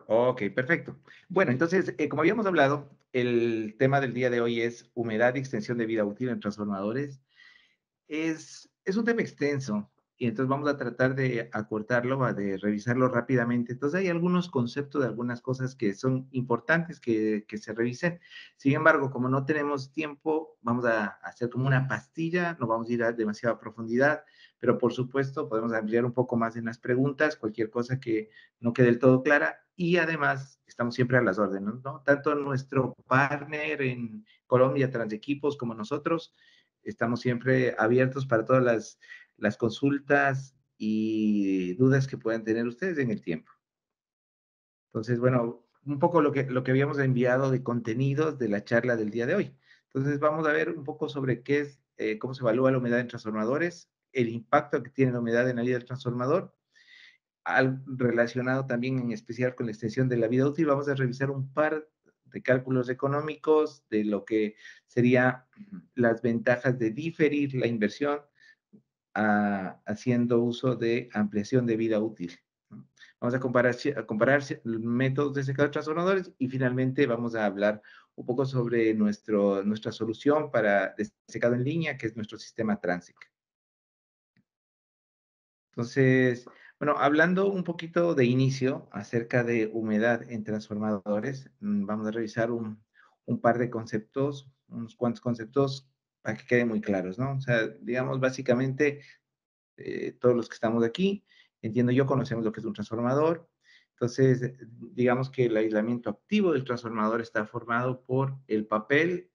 Ok, perfecto. Bueno, entonces, como habíamos hablado, el tema del día de hoy es humedad y extensión de vida útil en transformadores. Es un tema extenso y entonces vamos a tratar de acortarlo, de revisarlo rápidamente. Entonces hay algunos conceptos de algunas cosas que son importantes que se revisen. Sin embargo, como no tenemos tiempo, vamos a hacer como una pastilla, no vamos a ir a demasiada profundidad, pero por supuesto podemos ampliar un poco más en las preguntas, cualquier cosa que no quede del todo clara y además estamos siempre a las órdenes, ¿no? Tanto nuestro partner en Colombia, Transequipos, como nosotros estamos siempre abiertos para todas las consultas y dudas que puedan tener ustedes en el tiempo. Entonces, bueno, un poco lo que habíamos enviado de contenidos de la charla del día de hoy. Entonces, vamos a ver un poco sobre qué es, cómo se evalúa la humedad en transformadores, el impacto que tiene la humedad en la vida del transformador, relacionado también en especial con la extensión de la vida útil. Vamos a revisar un par de cálculos económicos de lo que sería las ventajas de diferir la inversión haciendo uso de ampliación de vida útil, ¿no? Vamos a comparar métodos de secado de transformadores y finalmente vamos a hablar un poco sobre nuestra solución para secado en línea, que es nuestro sistema Transic. Entonces, bueno, hablando un poquito de inicio acerca de humedad en transformadores, vamos a revisar un par de conceptos, unos cuantos conceptos para que queden muy claros, ¿no? O sea, digamos, básicamente, todos los que estamos aquí, entiendo yo, conocemos lo que es un transformador. Entonces, digamos que el aislamiento activo del transformador está formado por el papel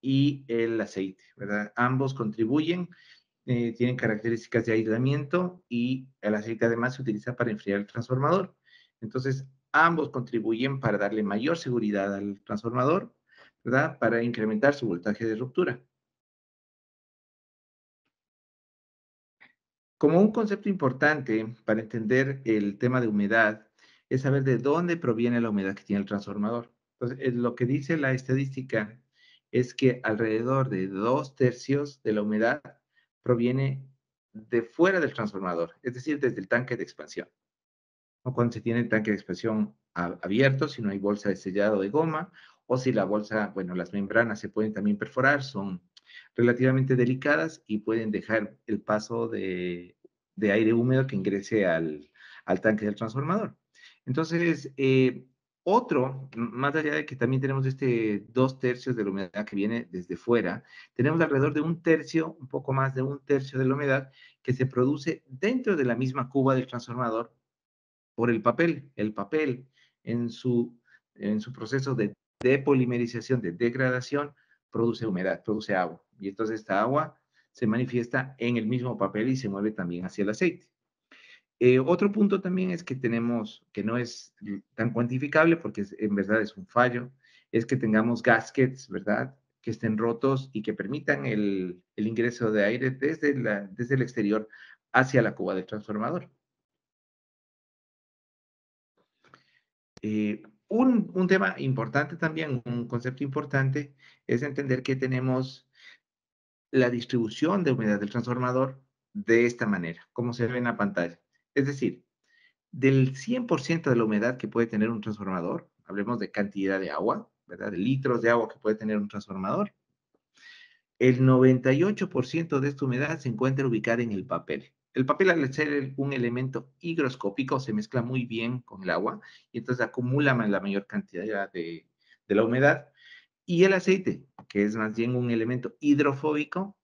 y el aceite, ¿verdad? Ambos contribuyen, tienen características de aislamiento y el aceite además se utiliza para enfriar el transformador. Entonces, ambos contribuyen para darle mayor seguridad al transformador, ¿verdad? Para incrementar su voltaje de ruptura. Como un concepto importante para entender el tema de humedad es saber de dónde proviene la humedad que tiene el transformador. Entonces, lo que dice la estadística es que alrededor de 2/3 de la humedad proviene de fuera del transformador, es decir, desde el tanque de expansión. O cuando se tiene el tanque de expansión abierto, si no hay bolsa de sellado de goma, o si la bolsa, bueno, las membranas se pueden también perforar, son relativamente delicadas y pueden dejar el paso de aire húmedo que ingrese al tanque del transformador. Entonces, más allá de que también tenemos 2/3 de la humedad que viene desde fuera, tenemos alrededor de un tercio, un poco más de un tercio de la humedad que se produce dentro de la misma cuba del transformador por el papel. El papel en su, en su proceso de depolimerización, de degradación, produce humedad, produce agua. Y entonces esta agua se manifiesta en el mismo papel y se mueve también hacia el aceite. Otro punto también es que tenemos, que no es tan cuantificable porque en verdad es un fallo, es que tengamos gaskets, ¿verdad? Que estén rotos y que permitan el ingreso de aire desde el exterior hacia la cuba del transformador. Un tema importante también, un concepto importante, es entender que tenemos la distribución de humedad del transformador de esta manera, como se ve en la pantalla. Es decir, del 100% de la humedad que puede tener un transformador, hablemos de cantidad de agua, ¿verdad? De litros de agua que puede tener un transformador, el 98% de esta humedad se encuentra ubicada en el papel. El papel, al ser un elemento higroscópico, se mezcla muy bien con el agua y entonces acumula la mayor cantidad de la humedad. Y el aceite, que es más bien un elemento hidrofóbico,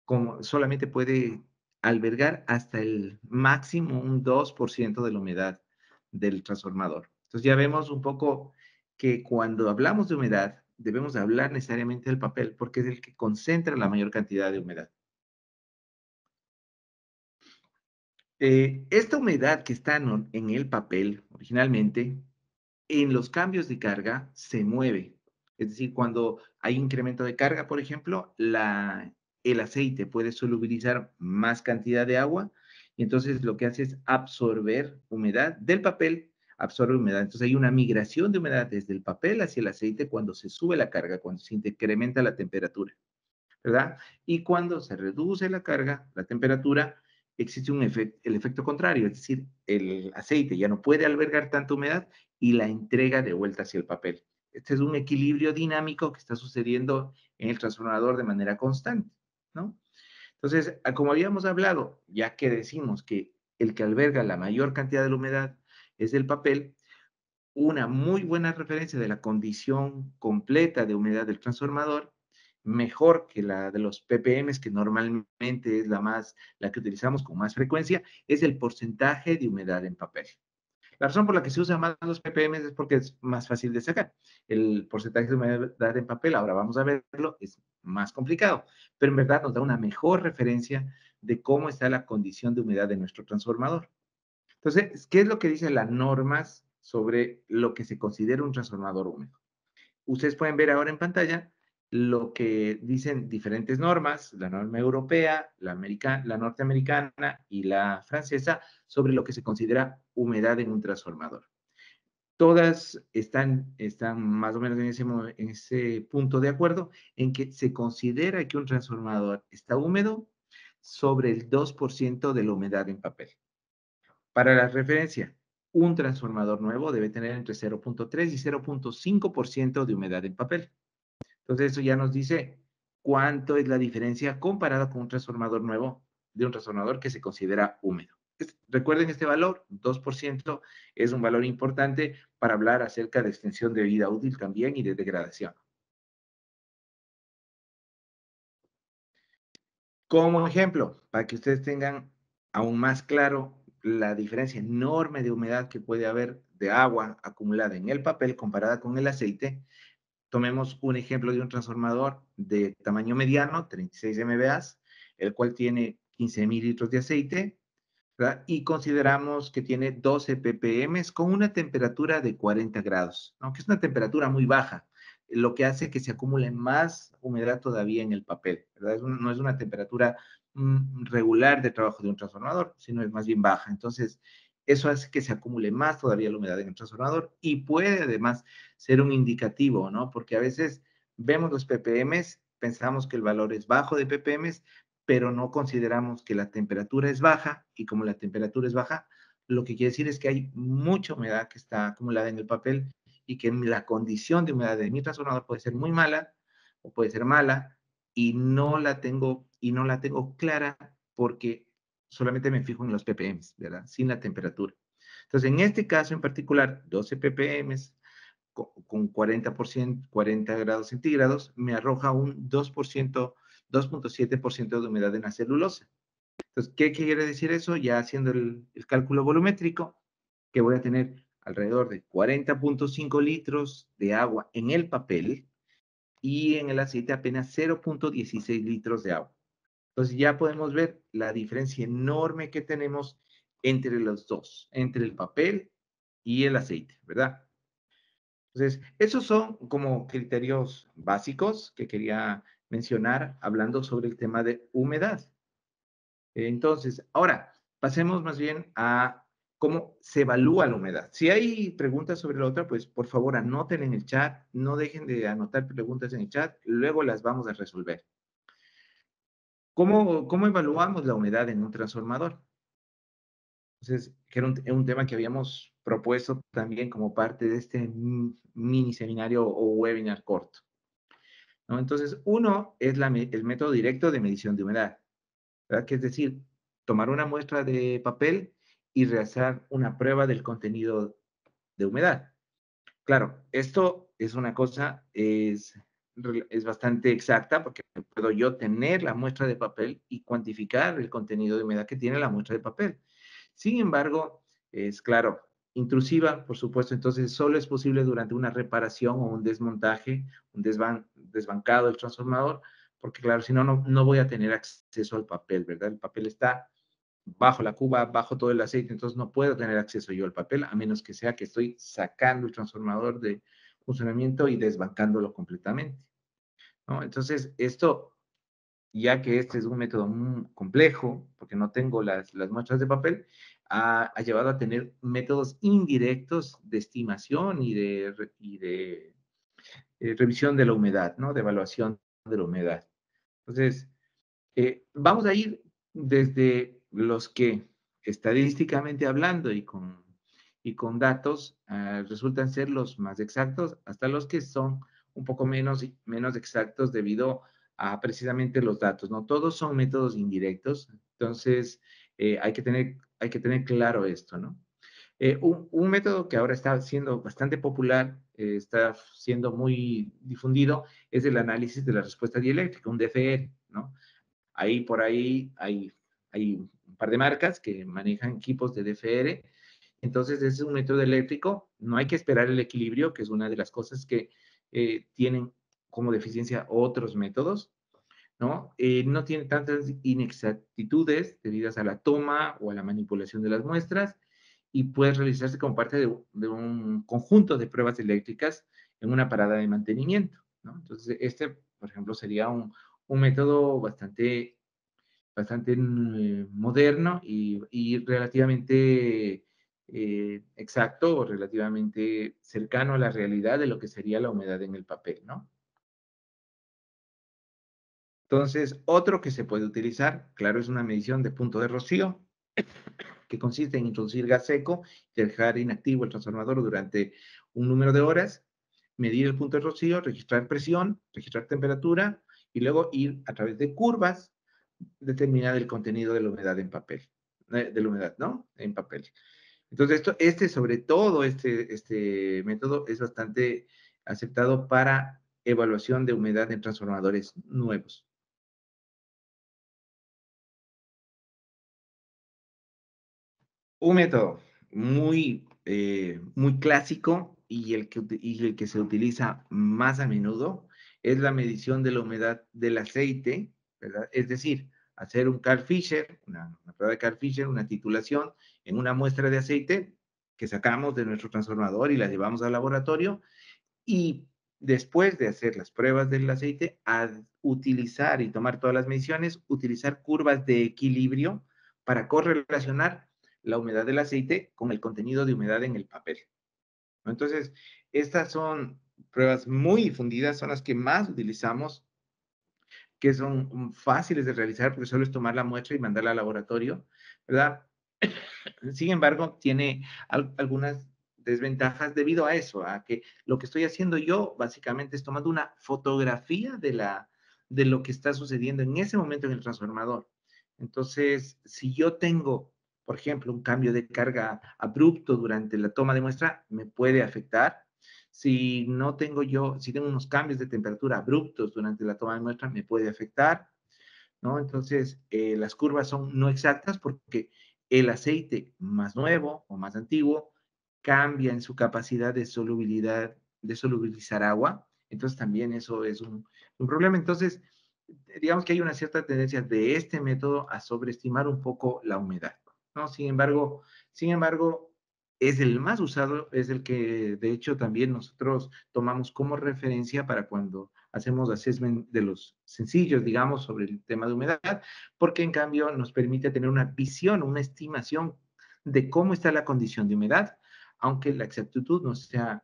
como solamente puede albergar hasta el máximo un 2% de la humedad del transformador. Entonces ya vemos un poco que cuando hablamos de humedad, debemos hablar necesariamente del papel porque es el que concentra la mayor cantidad de humedad. Esta humedad que está en el papel originalmente, en los cambios de carga se mueve. Es decir, cuando hay incremento de carga, por ejemplo, el aceite puede solubilizar más cantidad de agua y entonces lo que hace es absorber humedad del papel, absorbe humedad. Entonces hay una migración de humedad desde el papel hacia el aceite cuando se sube la carga, cuando se incrementa la temperatura, ¿verdad? Y cuando se reduce la carga, la temperatura, existe el efecto contrario, es decir, el aceite ya no puede albergar tanta humedad y la entrega de vuelta hacia el papel. Este es un equilibrio dinámico que está sucediendo en el transformador de manera constante, ¿no? Entonces, como habíamos hablado, ya que decimos que el que alberga la mayor cantidad de la humedad es el papel, una muy buena referencia de la condición completa de humedad del transformador, mejor que la de los ppm, que normalmente es la que utilizamos con más frecuencia, es el porcentaje de humedad en papel. La razón por la que se usa más los ppm es porque es más fácil de sacar. El porcentaje de humedad en papel, ahora vamos a verlo, es más complicado, pero en verdad nos da una mejor referencia de cómo está la condición de humedad de nuestro transformador. Entonces, ¿qué es lo que dicen las normas sobre lo que se considera un transformador húmedo? Ustedes pueden ver ahora en pantalla lo que dicen diferentes normas, la norma europea, la norteamericana y la francesa, sobre lo que se considera humedad en un transformador. Todas están más o menos en ese punto de acuerdo en que se considera que un transformador está húmedo sobre el 2% de la humedad en papel. Para la referencia, un transformador nuevo debe tener entre 0.3 y 0.5% de humedad en papel. Entonces, eso ya nos dice cuánto es la diferencia comparada con un transformador nuevo de un transformador que se considera húmedo. Recuerden este valor, 2%, es un valor importante para hablar acerca de extensión de vida útil también y de degradación. Como ejemplo, para que ustedes tengan aún más claro la diferencia enorme de humedad que puede haber de agua acumulada en el papel comparada con el aceite, tomemos un ejemplo de un transformador de tamaño mediano, 36 MVA, el cual tiene 15.000 litros de aceite, ¿verdad? Y consideramos que tiene 12 ppm con una temperatura de 40 grados, aunque es una temperatura muy baja, lo que hace que se acumule más humedad todavía en el papel, ¿verdad? No es una temperatura regular de trabajo de un transformador, sino es más bien baja. Entonces, eso hace que se acumule más todavía la humedad en el transformador y puede además ser un indicativo, ¿no? Porque a veces vemos los ppm, pensamos que el valor es bajo de ppm, pero no consideramos que la temperatura es baja y como la temperatura es baja, lo que quiere decir es que hay mucha humedad que está acumulada en el papel y que la condición de humedad de mi transformador puede ser muy mala o puede ser mala y no la tengo clara porque solamente me fijo en los ppm, ¿verdad? Sin la temperatura. Entonces, en este caso en particular, 12 ppm con 40%, 40 grados centígrados, me arroja un 2%, 2.7% de humedad en la celulosa. Entonces, ¿qué quiere decir eso? Ya haciendo el cálculo volumétrico, que voy a tener alrededor de 40.5 litros de agua en el papel y en el aceite apenas 0.16 litros de agua. Entonces ya podemos ver la diferencia enorme que tenemos entre los dos, entre el papel y el aceite, ¿verdad? Entonces, esos son como criterios básicos que quería mencionar hablando sobre el tema de humedad. Entonces, ahora pasemos más bien a cómo se evalúa la humedad. Si hay preguntas sobre la otra, pues por favor anoten en el chat, no dejen de anotar preguntas en el chat, luego las vamos a resolver. ¿Cómo evaluamos la humedad en un transformador? Entonces, que era un tema que habíamos propuesto también como parte de este mini seminario o webinar corto, ¿no? Entonces, uno es el método directo de medición de humedad, ¿verdad? Que es decir, tomar una muestra de papel y realizar una prueba del contenido de humedad. Claro, esto es una cosa, es bastante exacta porque puedo yo tener la muestra de papel y cuantificar el contenido de humedad que tiene la muestra de papel. Sin embargo, es claro, intrusiva, por supuesto, entonces solo es posible durante una reparación o un desmontaje, un desbancado del transformador, porque claro, si no, no voy a tener acceso al papel, ¿verdad? El papel está bajo la cuba, bajo todo el aceite, entonces no puedo tener acceso yo al papel, a menos que sea que estoy sacando el transformador de funcionamiento y desbancándolo completamente, ¿no? Entonces, esto, ya que este es un método muy complejo, porque no tengo las muestras de papel, ha llevado a tener métodos indirectos de estimación y de revisión de la humedad, ¿no? De evaluación de la humedad. Entonces, vamos a ir desde los que estadísticamente hablando y con datos resultan ser los más exactos, hasta los que son un poco menos exactos debido a precisamente los datos, ¿no? Todos son métodos indirectos, entonces hay que tener claro esto, ¿no? Un método que ahora está siendo bastante popular, está siendo muy difundido, es el análisis de la respuesta dieléctrica, un DFR, ¿no? Ahí por ahí hay un par de marcas que manejan equipos de DFR. Entonces, ese es un método eléctrico. No hay que esperar el equilibrio, que es una de las cosas que tienen como deficiencia otros métodos, ¿no? No tiene tantas inexactitudes debidas a la toma o a la manipulación de las muestras y puede realizarse como parte de un conjunto de pruebas eléctricas en una parada de mantenimiento, ¿no? Entonces, este, por ejemplo, sería un método bastante moderno y relativamente exacto o relativamente cercano a la realidad de lo que sería la humedad en el papel, ¿no? Entonces, otro que se puede utilizar, claro, es una medición de punto de rocío, que consiste en introducir gas seco y dejar inactivo el transformador durante un número de horas, medir el punto de rocío, registrar presión, registrar temperatura y luego ir a través de curvas determinar el contenido de la humedad en papel, de la humedad, ¿no? En papel. Entonces, sobre todo, este método es bastante aceptado para evaluación de humedad en transformadores nuevos. Un método muy clásico y el que se utiliza más a menudo es la medición de la humedad del aceite, ¿verdad? Es decir, hacer un Carl Fisher, una prueba de Carl Fisher, una titulación en una muestra de aceite que sacamos de nuestro transformador y la llevamos al laboratorio y después de hacer las pruebas del aceite, a utilizar y tomar todas las mediciones, utilizar curvas de equilibrio para correlacionar la humedad del aceite con el contenido de humedad en el papel, ¿no? Entonces, estas son pruebas muy difundidas, son las que más utilizamos, que son fáciles de realizar porque solo es tomar la muestra y mandarla al laboratorio, ¿verdad? Sin embargo, tiene algunas desventajas debido a eso, a que lo que estoy haciendo yo básicamente es tomando una fotografía de lo que está sucediendo en ese momento en el transformador. Entonces, si yo tengo, por ejemplo, un cambio de carga abrupto durante la toma de muestra, me puede afectar. Si no tengo yo, si tengo unos cambios de temperatura abruptos durante la toma de muestra, me puede afectar, ¿no? Entonces, las curvas son no exactas porque el aceite más nuevo o más antiguo cambia en su capacidad de solubilidad, de solubilizar agua. Entonces, también eso es un problema. Entonces, digamos que hay una cierta tendencia de este método a sobreestimar un poco la humedad, ¿no? Sin embargo, es el más usado, es el que de hecho también nosotros tomamos como referencia para cuando hacemos assessment de los sencillos, digamos, sobre el tema de humedad, porque en cambio nos permite tener una visión, una estimación de cómo está la condición de humedad, aunque la exactitud no sea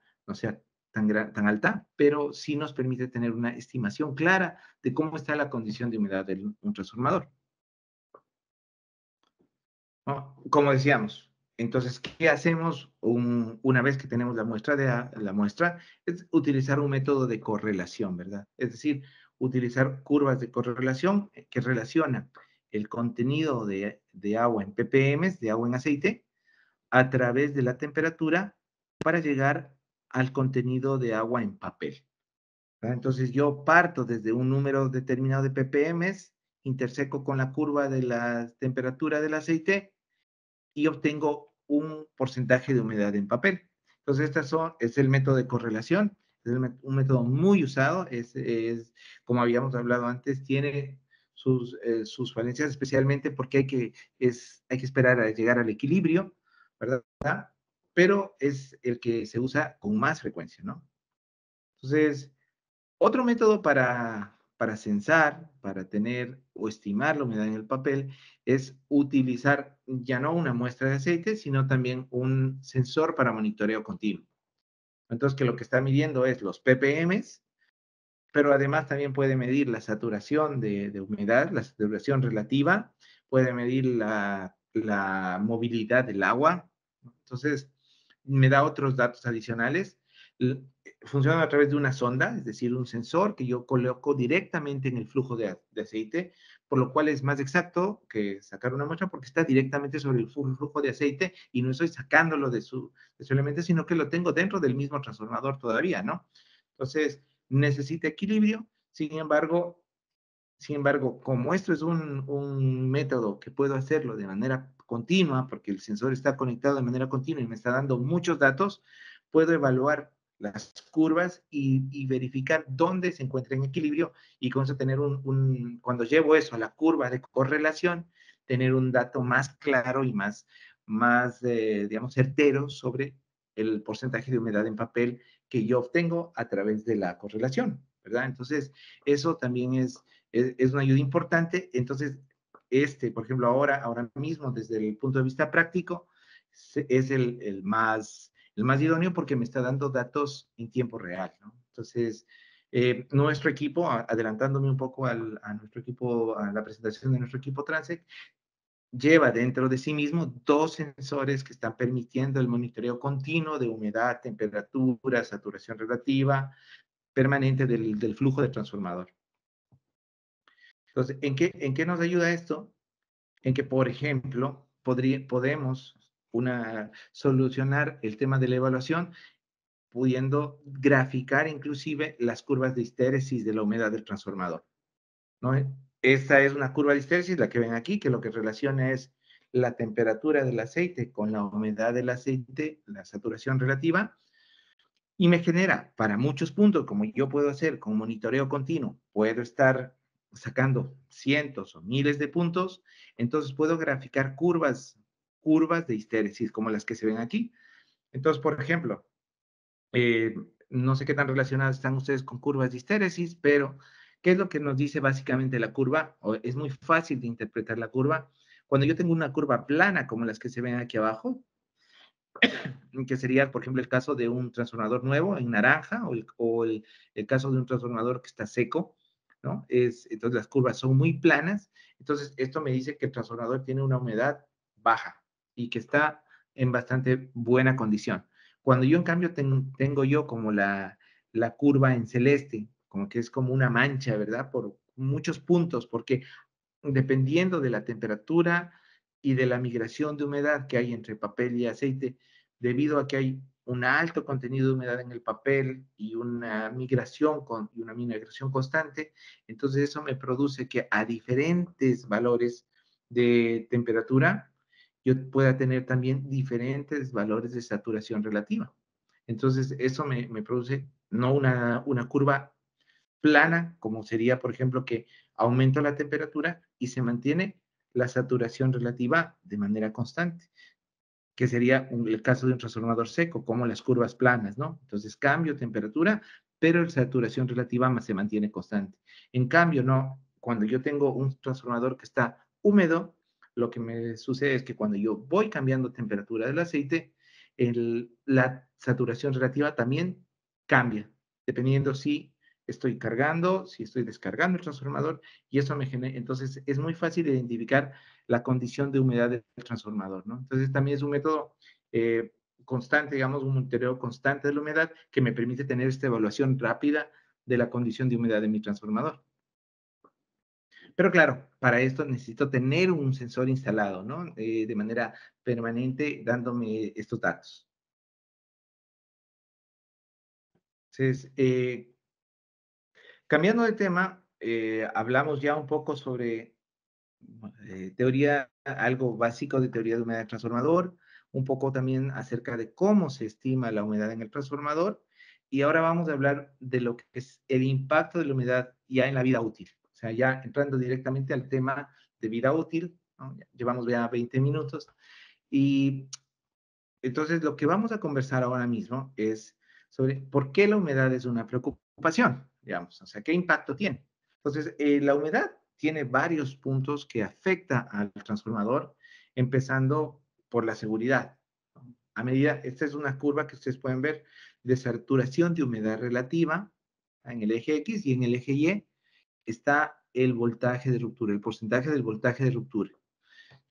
tan alta, pero sí nos permite tener una estimación clara de cómo está la condición de humedad de un transformador, ¿no? Como decíamos, entonces, ¿qué hacemos una vez que tenemos la muestra? Es utilizar un método de correlación, ¿verdad? Es decir, utilizar curvas de correlación que relacionan el contenido de agua en ppm, de agua en aceite, a través de la temperatura para llegar al contenido de agua en papel, ¿verdad? Entonces yo parto desde un número determinado de ppm, interseco con la curva de la temperatura del aceite y obtengo un porcentaje de humedad en papel. Entonces, es el método de correlación, es un método muy usado, como habíamos hablado antes, tiene sus falencias, especialmente porque hay que esperar a llegar al equilibrio, ¿verdad? Pero es el que se usa con más frecuencia, ¿no? Entonces, otro método para censar, para tener o estimar la humedad en el papel, es utilizar ya no una muestra de aceite, sino también un sensor para monitoreo continuo. Entonces, que lo que está midiendo es los ppm, pero además también puede medir la saturación de humedad, la saturación relativa, puede medir la movilidad del agua. Entonces, me da otros datos adicionales. Funciona a través de una sonda, es decir, un sensor que yo coloco directamente en el flujo de aceite, por lo cual es más exacto que sacar una muestra porque está directamente sobre el flujo de aceite y no estoy sacándolo de su elemento, sino que lo tengo dentro del mismo transformador todavía, ¿no? Entonces, necesita equilibrio, sin embargo, como esto es un método que puedo hacerlo de manera continua, porque el sensor está conectado de manera continua y me está dando muchos datos, puedo evaluar las curvas y verificar dónde se encuentra en equilibrio y con eso tener cuando llevo eso a la curva de correlación, tener un dato más claro y más digamos, certero sobre el porcentaje de humedad en papel que yo obtengo a través de la correlación, ¿verdad? Entonces, eso también es una ayuda importante. Entonces, por ejemplo, ahora mismo, desde el punto de vista práctico, es el más idóneo porque me está dando datos en tiempo real, ¿no? Entonces, nuestro equipo, adelantándome un poco a nuestro equipo, a la presentación de nuestro equipo Transec, lleva dentro de sí mismo dos sensores que están permitiendo el monitoreo continuo de humedad, temperatura, saturación relativa permanente del flujo de transformador. Entonces, ¿en qué nos ayuda esto? En que, por ejemplo, podemos solucionar el tema de la evaluación pudiendo graficar inclusive las curvas de histéresis de la humedad del transformador, ¿no? Esta es una curva de histéresis, la que ven aquí, que lo que relaciona es la temperatura del aceite con la humedad del aceite, la saturación relativa, y me genera para muchos puntos, como yo puedo hacer con monitoreo continuo, puedo estar sacando cientos o miles de puntos, entonces puedo graficar curvas de histéresis como las que se ven aquí. Entonces, por ejemplo, eh, no sé qué tan relacionadas están ustedes con curvas de histéresis, pero ¿qué es lo que nos dice básicamente la curva? Es muy fácil de interpretar la curva. Cuando yo tengo una curva plana como las que se ven aquí abajo, que sería, por ejemplo, el caso de un transformador nuevo en naranja o el caso de un transformador que está seco, ¿no? Entonces las curvas son muy planas, entonces esto me dice que el transformador tiene una humedad baja y que está en bastante buena condición. Cuando yo en cambio tengo yo como la curva en celeste, como que es como una mancha, ¿verdad? Por muchos puntos, porque dependiendo de la temperatura y de la migración de humedad que hay entre papel y aceite, debido a que hay un alto contenido de humedad en el papel y una migración constante, entonces eso me produce que a diferentes valores de temperatura yo pueda tener también diferentes valores de saturación relativa. Entonces eso me produce no una curva plana, como sería, por ejemplo, que aumenta la temperatura y se mantiene la saturación relativa de manera constante, que sería el caso de un transformador seco, como las curvas planas, ¿no? Entonces, cambio temperatura, pero la saturación relativa más se mantiene constante. En cambio, no, cuando yo tengo un transformador que está húmedo, lo que me sucede es que cuando yo voy cambiando temperatura del aceite, la saturación relativa también cambia, dependiendo si estoy descargando el transformador, y eso me genera, entonces es muy fácil identificar la condición de humedad del transformador, ¿no? Entonces también es un método constante, digamos, un monitoreo constante de la humedad que me permite tener esta evaluación rápida de la condición de humedad de mi transformador. Pero claro, para esto necesito tener un sensor instalado, ¿no? De manera permanente dándome estos datos. Entonces, cambiando de tema, hablamos ya un poco sobre teoría, algo básico de teoría de humedad del transformador, un poco también acerca de cómo se estima la humedad en el transformador, y ahora vamos a hablar de lo que es el impacto de la humedad ya en la vida útil. O sea, ya entrando directamente al tema de vida útil, ¿no? Llevamos ya 20 minutos, y entonces lo que vamos a conversar ahora mismo es sobre por qué la humedad es una preocupación, digamos, o sea, qué impacto tiene. Entonces, la humedad tiene varios puntos que afecta al transformador, empezando por la seguridad, ¿no? Esta es una curva que ustedes pueden ver de saturación de humedad relativa en el eje X, y en el eje Y está el voltaje de ruptura, el porcentaje del voltaje de ruptura.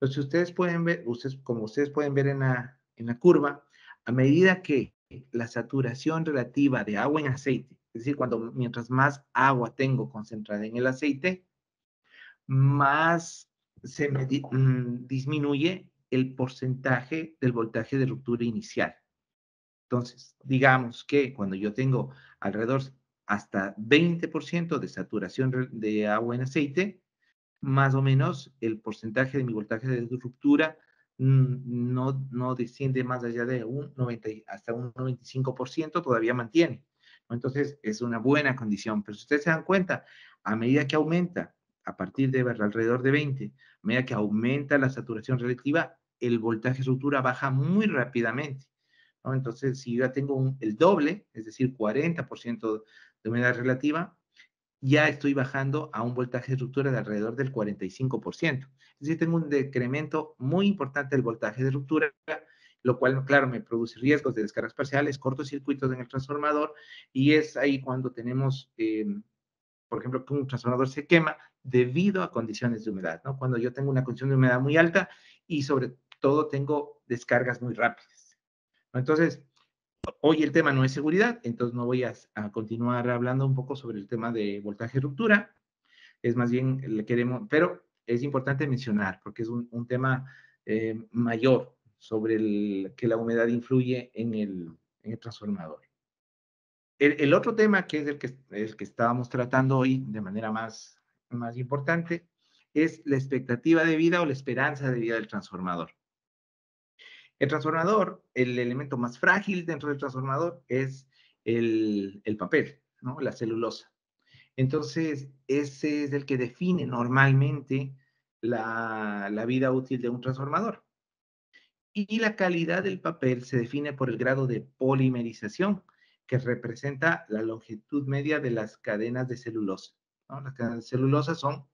Entonces, como ustedes pueden ver en la curva, a medida que la saturación relativa de agua en aceite, es decir, mientras más agua tengo concentrada en el aceite, más disminuye el porcentaje del voltaje de ruptura inicial. Entonces, digamos que cuando yo tengo alrededor hasta 20% de saturación de agua en aceite, más o menos el porcentaje de mi voltaje de ruptura no desciende más allá de un 90, hasta un 95%, todavía mantiene, ¿no? Entonces, es una buena condición. Pero si ustedes se dan cuenta, a medida que aumenta, a partir de alrededor de 20, a medida que aumenta la saturación relativa, el voltaje de ruptura baja muy rápidamente, ¿no? Entonces, si yo ya tengo el doble, es decir, 40% de humedad relativa, ya estoy bajando a un voltaje de ruptura de alrededor del 45%. Es decir, tengo un decremento muy importante del voltaje de ruptura, lo cual, claro, me produce riesgos de descargas parciales, cortocircuitos en el transformador, y es ahí cuando tenemos, por ejemplo, que un transformador se quema debido a condiciones de humedad, ¿no? Cuando yo tengo una condición de humedad muy alta y sobre todo tengo descargas muy rápidas, ¿no? Entonces, hoy el tema no es seguridad, entonces no voy a continuar hablando un poco sobre el tema de voltaje de ruptura, es más bien, le queremos, pero es importante mencionar, porque es un tema mayor sobre que la humedad influye en el transformador. El otro tema, que es el que estábamos tratando hoy de manera más importante, es la expectativa de vida o la esperanza de vida del transformador. El transformador, el elemento más frágil dentro del transformador es el papel, ¿no? La celulosa. Entonces, ese es el que define normalmente la vida útil de un transformador. Y la calidad del papel se define por el grado de polimerización, que representa la longitud media de las cadenas de celulosa, ¿no? Las cadenas de celulosa son,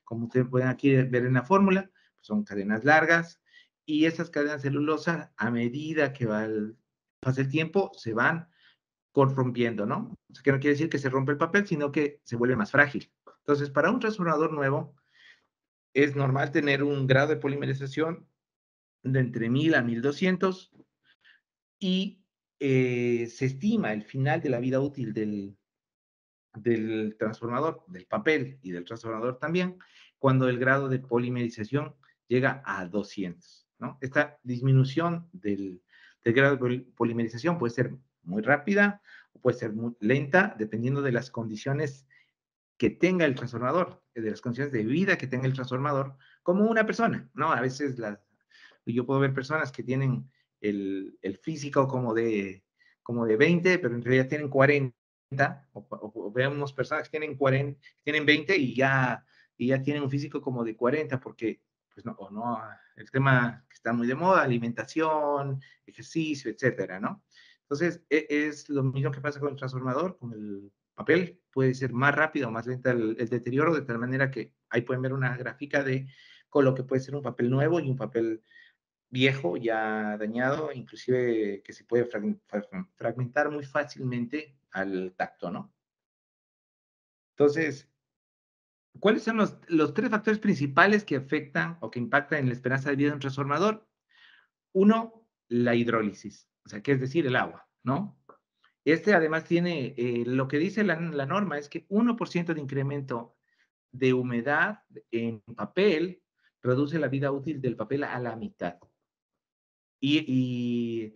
como ustedes pueden aquí ver en la fórmula, son cadenas largas, y esas cadenas de celulosa, a medida que pasa el tiempo, se van corrompiendo, ¿no? O sea, que no quiere decir que se rompe el papel, sino que se vuelve más frágil. Entonces, para un transformador nuevo, es normal tener un grado de polimerización de entre 1000 a 1200, y se estima el final de la vida útil del transformador, del papel y del transformador también, cuando el grado de polimerización llega a 200, ¿no? Esta disminución del grado de polimerización puede ser muy rápida o puede ser muy lenta, dependiendo de las condiciones que tenga el transformador, de las condiciones de vida que tenga el transformador, como una persona, ¿no? A veces yo puedo ver personas que tienen el físico como de 20, pero en realidad tienen 40, o vemos personas que tienen 40, tienen 20 y ya tienen un físico como de 40, porque, pues no, o no, el tema que está muy de moda, alimentación, ejercicio, etcétera, ¿no? Entonces, es lo mismo que pasa con el transformador, con el papel, puede ser más rápido o más lenta el deterioro, de tal manera que ahí pueden ver una gráfica con lo que puede ser un papel nuevo y un papel viejo, ya dañado, inclusive que se puede fragmentar muy fácilmente al tacto, ¿no? Entonces, ¿cuáles son los tres factores principales que afectan o que impactan en la esperanza de vida de un transformador? Uno, la hidrólisis, o sea, que es decir, el agua, ¿no? Este además tiene, lo que dice la norma es que 1% de incremento de humedad en papel reduce la vida útil del papel a la mitad. Y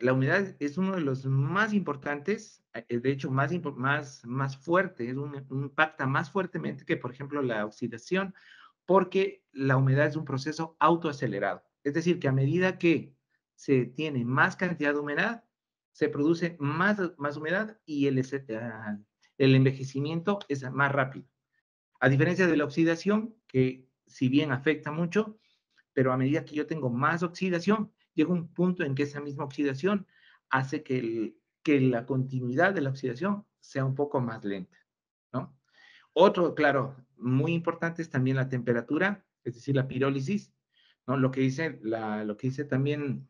la humedad es uno de los más importantes, de hecho, más fuerte, impacta más fuertemente que, por ejemplo, la oxidación, porque la humedad es un proceso autoacelerado. Es decir, que a medida que se tiene más cantidad de humedad, se produce más humedad y el envejecimiento es más rápido. A diferencia de la oxidación, que si bien afecta mucho, pero a medida que yo tengo más oxidación, llega un punto en que esa misma oxidación hace que la continuidad de la oxidación sea un poco más lenta, ¿no? Otro, claro, muy importante es también la temperatura, es decir, la pirólisis, ¿no? Lo que dice también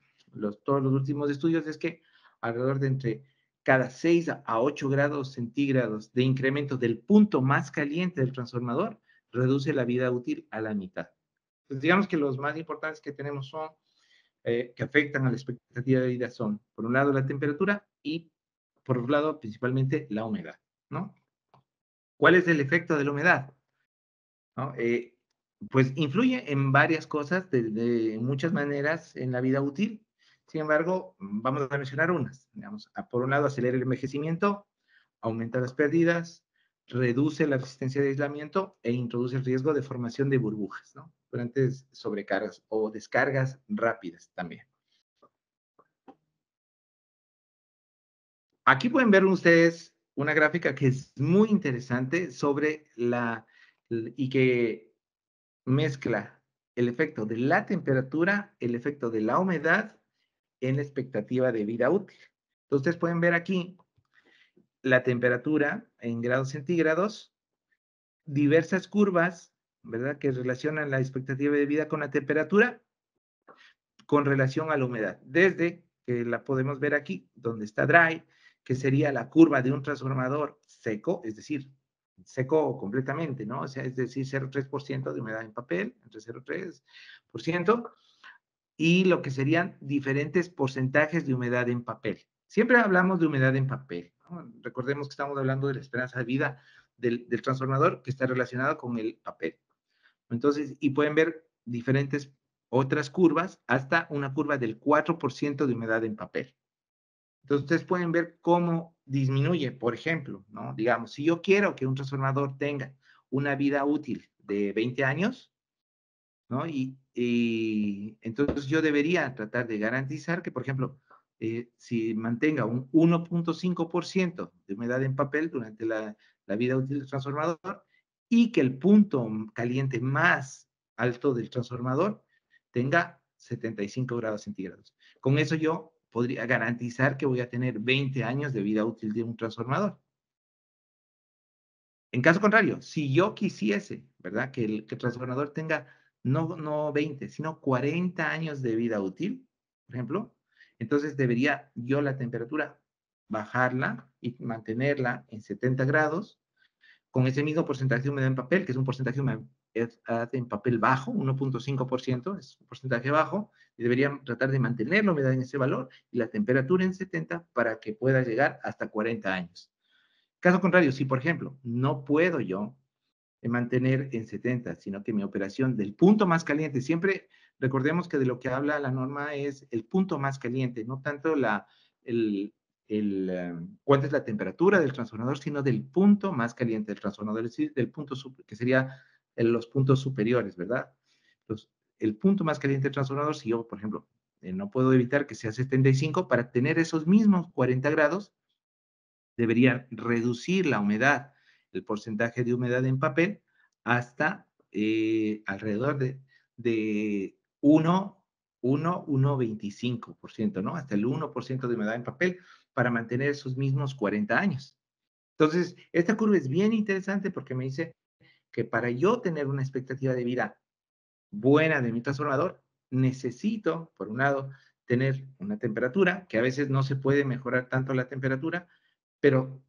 todos los últimos estudios es que alrededor de entre cada 6 a 8 grados centígrados de incremento del punto más caliente del transformador reduce la vida útil a la mitad. Pues digamos que los más importantes que tenemos son, que afectan a la expectativa de vida son, por un lado, la temperatura y, por otro lado, principalmente la humedad, ¿no? ¿Cuál es el efecto de la humedad? ¿No? Pues influye en varias cosas, de muchas maneras en la vida útil. Sin embargo, vamos a mencionar unas. Digamos, por un lado, acelera el envejecimiento, aumenta las pérdidas, reduce la resistencia de aislamiento e introduce el riesgo de formación de burbujas, ¿no? Durante sobrecargas o descargas rápidas también. Aquí pueden ver ustedes una gráfica que es muy interesante sobre y que mezcla el efecto de la temperatura, el efecto de la humedad en la expectativa de vida útil. Entonces, ustedes pueden ver aquí la temperatura en grados centígrados, diversas curvas, ¿verdad? Que relacionan la expectativa de vida con la temperatura, con relación a la humedad. Desde que la podemos ver aquí, donde está dry, que sería la curva de un transformador seco, es decir, seco completamente, ¿no? O sea, es decir, 0,3% de humedad en papel, entre 0,3%, y lo que serían diferentes porcentajes de humedad en papel. Siempre hablamos de humedad en papel, ¿no? Recordemos que estamos hablando de la esperanza de vida del transformador que está relacionado con el papel. Entonces, y pueden ver diferentes otras curvas, hasta una curva del 4% de humedad en papel. Entonces, ustedes pueden ver cómo disminuye, por ejemplo, ¿no? Digamos, si yo quiero que un transformador tenga una vida útil de 20 años, ¿no? Y entonces yo debería tratar de garantizar que, por ejemplo, si mantenga un 1,5% de humedad en papel durante la vida útil del transformador y que el punto caliente más alto del transformador tenga 75 grados centígrados. Con eso yo podría garantizar que voy a tener 20 años de vida útil de un transformador. En caso contrario, si yo quisiese, ¿verdad? Que el transformador tenga no 20, sino 40 años de vida útil, por ejemplo, entonces debería yo la temperatura bajarla y mantenerla en 70 grados con ese mismo porcentaje de humedad en papel, que es un porcentaje de humedad en papel bajo, 1,5%, es un porcentaje bajo, y deberían tratar de mantener la humedad en ese valor y la temperatura en 70 para que pueda llegar hasta 40 años. Caso contrario, si por ejemplo no puedo yo mantener en 70, sino que mi operación del punto más caliente, siempre recordemos que de lo que habla la norma es el punto más caliente, no tanto el, cuánta es la temperatura del transformador, sino del punto más caliente del transformador, es decir, del punto que sería los puntos superiores, ¿verdad? Entonces, el punto más caliente del transformador, si yo, por ejemplo, no puedo evitar que sea 75, para tener esos mismos 40 grados, debería reducir la humedad, el porcentaje de humedad en papel, hasta alrededor de 1,25%, ¿no? Hasta el 1% de humedad en papel para mantener esos mismos 40 años. Entonces, esta curva es bien interesante porque me dice que para yo tener una expectativa de vida buena de mi transformador, necesito, por un lado, tener una temperatura, que a veces no se puede mejorar tanto la temperatura, pero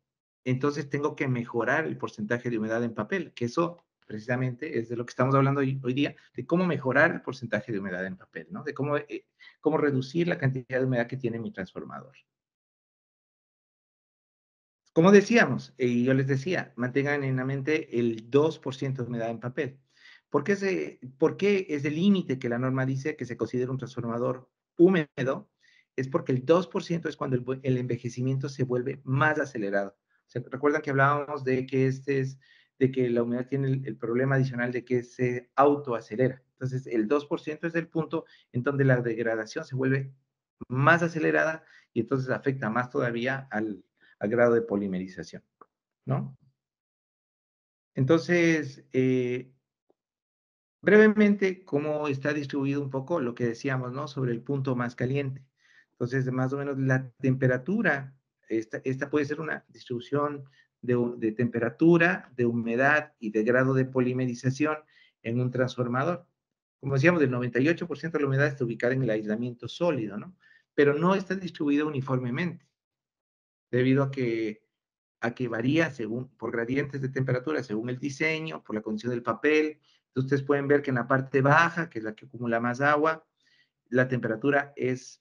entonces tengo que mejorar el porcentaje de humedad en papel, que eso precisamente es de lo que estamos hablando hoy día, de cómo mejorar el porcentaje de humedad en papel, ¿no? De cómo reducir la cantidad de humedad que tiene mi transformador. Como decíamos, y yo les decía, mantengan en la mente el 2% de humedad en papel. ¿Por qué es el límite que la norma dice que se considera un transformador húmedo? Es porque el 2% es cuando el envejecimiento se vuelve más acelerado. ¿Se recuerdan que hablábamos de que de que la humedad tiene el problema adicional de que se autoacelera? Entonces, el 2% es el punto en donde la degradación se vuelve más acelerada y entonces afecta más todavía al grado de polimerización, ¿no? Entonces, brevemente, cómo está distribuido un poco lo que decíamos, ¿no? Sobre el punto más caliente. Entonces, más o menos la temperatura, esta puede ser una distribución de temperatura, de humedad y de grado de polimerización en un transformador. Como decíamos, el 98% de la humedad está ubicada en el aislamiento sólido, ¿no? Pero no está distribuida uniformemente, debido a que varía según, por gradientes de temperatura, según el diseño, por la condición del papel, Ustedes pueden ver que en la parte baja, que es la que acumula más agua, la temperatura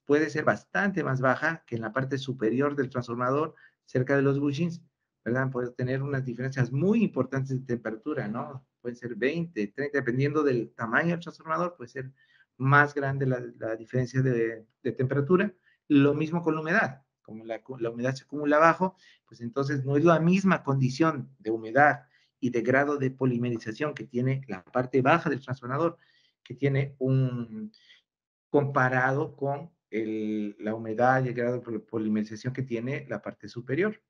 puede ser bastante más baja que en la parte superior del transformador, cerca de los bushings, ¿verdad? Puede tener unas diferencias muy importantes de temperatura, ¿no? Pueden ser 20, 30, dependiendo del tamaño del transformador, puede ser más grande la diferencia de temperatura. Lo mismo con la humedad. Como la humedad se acumula abajo, pues entonces no es la misma condición de humedad y de grado de polimerización que tiene la parte baja del transformador, que tiene comparado con la humedad y el grado de polimerización que tiene la parte superior,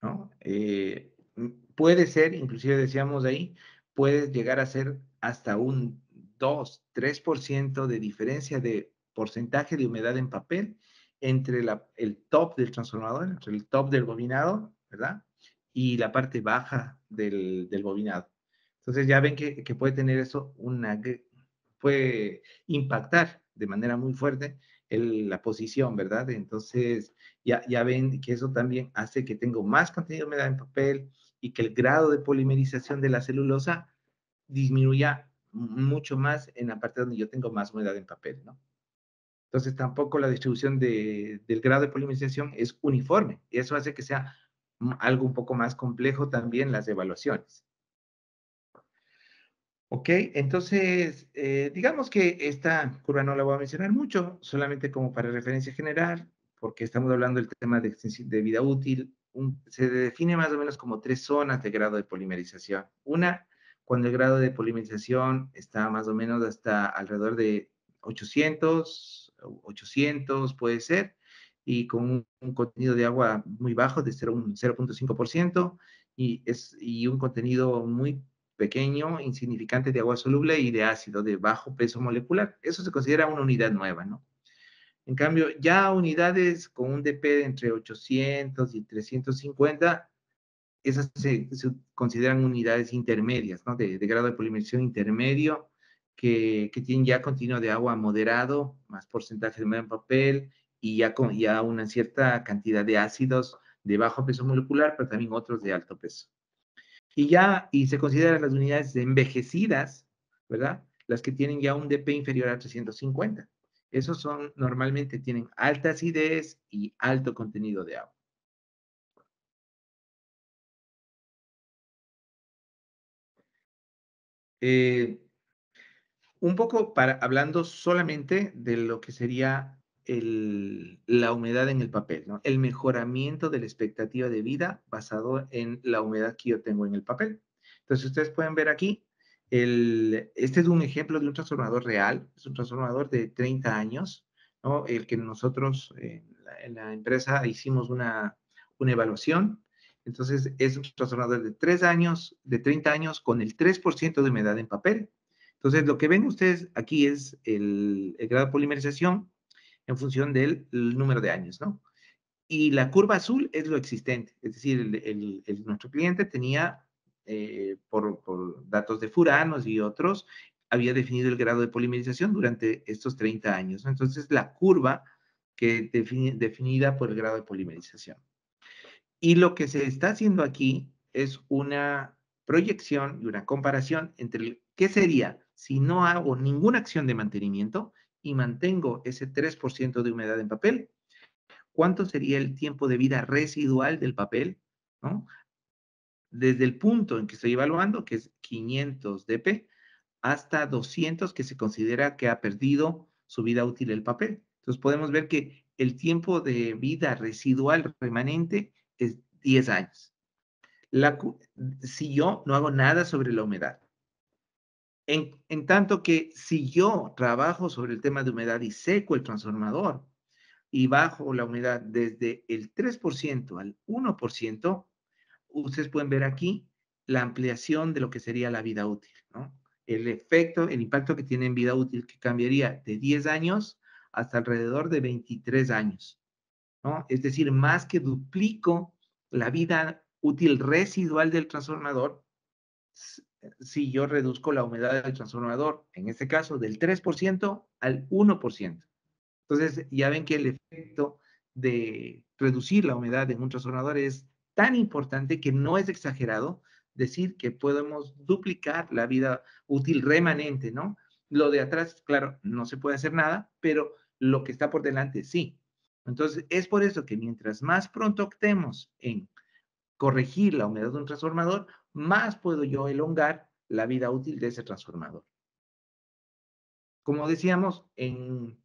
¿no? Puede ser, inclusive decíamos ahí, puede llegar a ser hasta un 2, 3% de diferencia de porcentaje de humedad en papel entre el top del transformador, entre el top del bobinado, ¿verdad? Y la parte baja del bobinado. Entonces ya ven que puede tener eso puede impactar de manera muy fuerte la posición, ¿verdad? Entonces, ya ven que eso también hace que tengo más contenido de humedad en papel y que el grado de polimerización de la celulosa disminuya mucho más en la parte donde yo tengo más humedad en papel, ¿no? Entonces, tampoco la distribución del grado de polimerización es uniforme y eso hace que sea algo un poco más complejo también las evaluaciones. Ok, entonces, digamos que esta curva no la voy a mencionar mucho, solamente como para referencia general, porque estamos hablando del tema de vida útil. Se define más o menos como tres zonas de grado de polimerización. Una, cuando el grado de polimerización está más o menos hasta alrededor de 800 puede ser, y con un contenido de agua muy bajo, de 0,5%, y un contenido muy pequeño, insignificante de agua soluble y de ácido de bajo peso molecular. Eso se considera una unidad nueva, ¿no? En cambio, ya unidades con un DP de entre 800 y 350, esas se consideran unidades intermedias, ¿no? De grado de polimerización intermedio, que tienen ya contenido de agua moderado, más porcentaje de humedad en papel y ya una cierta cantidad de ácidos de bajo peso molecular, pero también otros de alto peso. Y se consideran las unidades envejecidas, ¿verdad? Las que tienen ya un DP inferior a 350. Esos normalmente tienen alta acidez y alto contenido de agua. Eh, un poco hablando solamente de lo que sería la humedad en el papel, ¿no? El mejoramiento de la expectativa de vida basado en la humedad que yo tengo en el papel. Entonces, ustedes pueden ver aquí, este es un ejemplo de un transformador real, es un transformador de 30 años, ¿no? El que nosotros en la empresa hicimos una evaluación. Entonces, es un transformador de 3 años, de 30 años, con el 3% de humedad en papel. Entonces, lo que ven ustedes aquí es el grado de polimerización en función del número de años, ¿no? Y la curva azul es lo existente, es decir, nuestro cliente tenía, por datos de furanos y otros, había definido el grado de polimerización durante estos 30 años, ¿no? Entonces, la curva definida por el grado de polimerización. Y lo que se está haciendo aquí es una proyección y una comparación entre qué sería si no hago ninguna acción de mantenimiento y mantengo ese 3% de humedad en papel, cuánto sería el tiempo de vida residual del papel, ¿no? Desde el punto en que estoy evaluando, que es 500 dp, hasta 200, que se considera que ha perdido su vida útil el papel. Entonces podemos ver que el tiempo de vida residual remanente es 10 años. Si yo no hago nada sobre la humedad. En tanto que si yo trabajo sobre el tema de humedad y seco el transformador y bajo la humedad desde el 3% al 1%, ustedes pueden ver aquí la ampliación de lo que sería la vida útil, ¿no? El efecto, el impacto que tiene en vida útil, que cambiaría de 10 años hasta alrededor de 23 años, ¿no? Es decir, más que duplico la vida útil residual del transformador si yo reduzco la humedad del transformador, en este caso del 3% al 1%. Entonces, ya ven que el efecto de reducir la humedad en un transformador es tan importante que no es exagerado, decir que podemos duplicar la vida útil remanente, ¿no? Lo de atrás, claro, no se puede hacer nada, pero lo que está por delante sí. Entonces, es por eso que mientras más pronto optemos en corregir la humedad de un transformador, más puedo yo elongar la vida útil de ese transformador. Como decíamos, en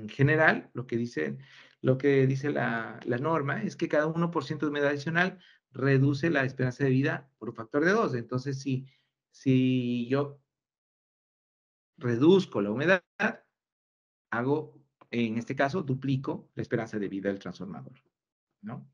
general, lo que dice la norma es que cada 1% de humedad adicional reduce la esperanza de vida por un factor de 2. Entonces, si yo reduzco la humedad, hago, en este caso, duplico la esperanza de vida del transformador, ¿no?